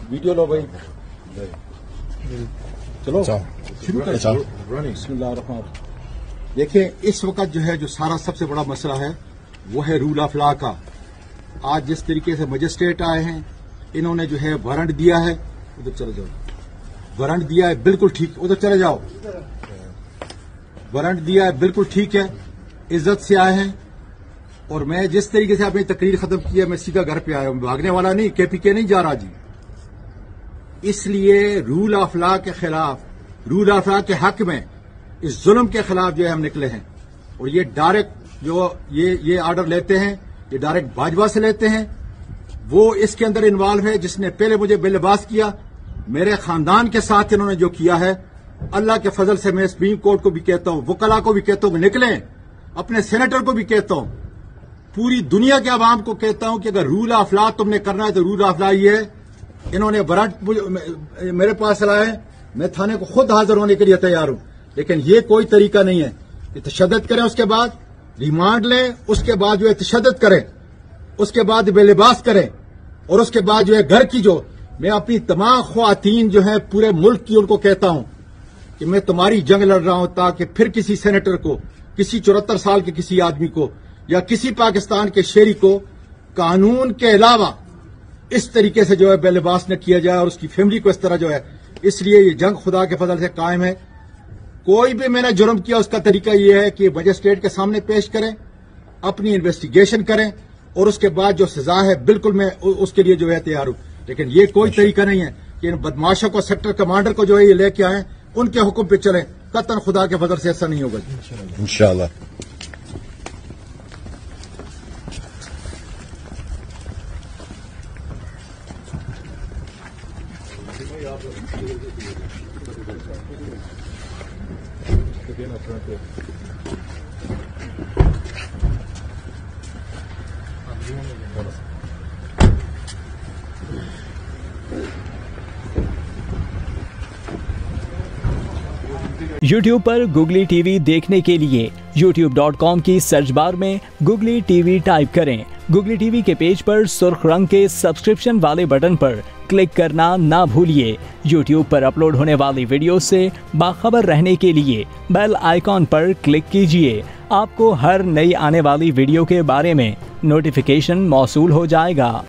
Video लो भाई, चलो शुरू करें। बिस्मिल्लाह। देखिए इस वक्त जो सारा सबसे बड़ा मसला है वो है रूल ऑफ लॉ का। आज जिस तरीके से मजिस्ट्रेट आए हैं, इन्होंने वारंट दिया है, उधर चले जाओ, वारंट दिया है बिल्कुल ठीक, उधर चले जाओ, वारंट दिया है बिल्कुल ठीक है, इज्जत से आए हैं। और मैं जिस तरीके से अपनी तकरीर खत्म की है, मैं सीधा घर पे आया हूं, भागने वाला नहीं, केपीके नहीं जा रहा जी। इसलिए रूल ऑफ लॉ के खिलाफ, रूल ऑफ लॉ के हक में, इस जुल्म के खिलाफ हम निकले हैं। और ये डायरेक्ट ये ऑर्डर लेते हैं, ये डायरेक्ट भाजपा से लेते हैं। वो इसके अंदर इन्वॉल्व है जिसने पहले मुझे बेलिबास किया। मेरे खानदान के साथ इन्होंने जो किया है, अल्लाह के फजल से मैं सुप्रीम कोर्ट को भी कहता हूं, वकला को भी कहता हूं, निकलें, अपने सेनेटर को भी कहता हूं, पूरी दुनिया के आवाम को कहता हूं कि अगर रूल ऑफ लॉ तुमने करना है तो रूल ऑफ लॉ ये है। इन्होंने वारंट मेरे पास लाया है, मैं थाने को खुद हाजिर होने के लिए तैयार हूं, लेकिन ये कोई तरीका नहीं है कि तशद्दुद करें, उसके बाद रिमांड लें, उसके बाद तशद्दुद करें, उसके बाद बेलिबास करें, और उसके बाद घर की मैं अपनी तमाम ख्वातीन पूरे मुल्क की उनको कहता हूं कि मैं तुम्हारी जंग लड़ रहा हूं, ताकि फिर किसी सेनेटर को, किसी 74 साल के किसी आदमी को या किसी पाकिस्तान के शहरी को कानून के अलावा इस तरीके से बेलिबास न किया जाए, और उसकी फैमिली को इस तरह इसलिए ये जंग खुदा के फजल से कायम है। कोई भी मैंने जुर्म किया उसका तरीका यह है कि मजिस्ट्रेट के सामने पेश करें, अपनी इन्वेस्टिगेशन करें, और उसके बाद जो सजा है बिल्कुल मैं उसके लिए तैयार हूं। लेकिन ये कोई तरीका नहीं है कि इन बदमाशों को, सेक्टर कमांडर को ये लेके आए, उनके हुक्म पे चलें। कतन खुदा के फजल से ऐसा नहीं होगा इंशाअल्लाह। YouTube पर गुगली टीवी देखने के लिए youtube.com की सर्च बार में गुगली टीवी टाइप करें। गुगली टीवी के पेज पर सुर्ख रंग के सब्सक्रिप्शन वाले बटन पर क्लिक करना ना भूलिए। YouTube पर अपलोड होने वाली वीडियो से बाखबर रहने के लिए बेल आइकॉन पर क्लिक कीजिए। आपको हर नई आने वाली वीडियो के बारे में नोटिफिकेशन मौसूल हो जाएगा।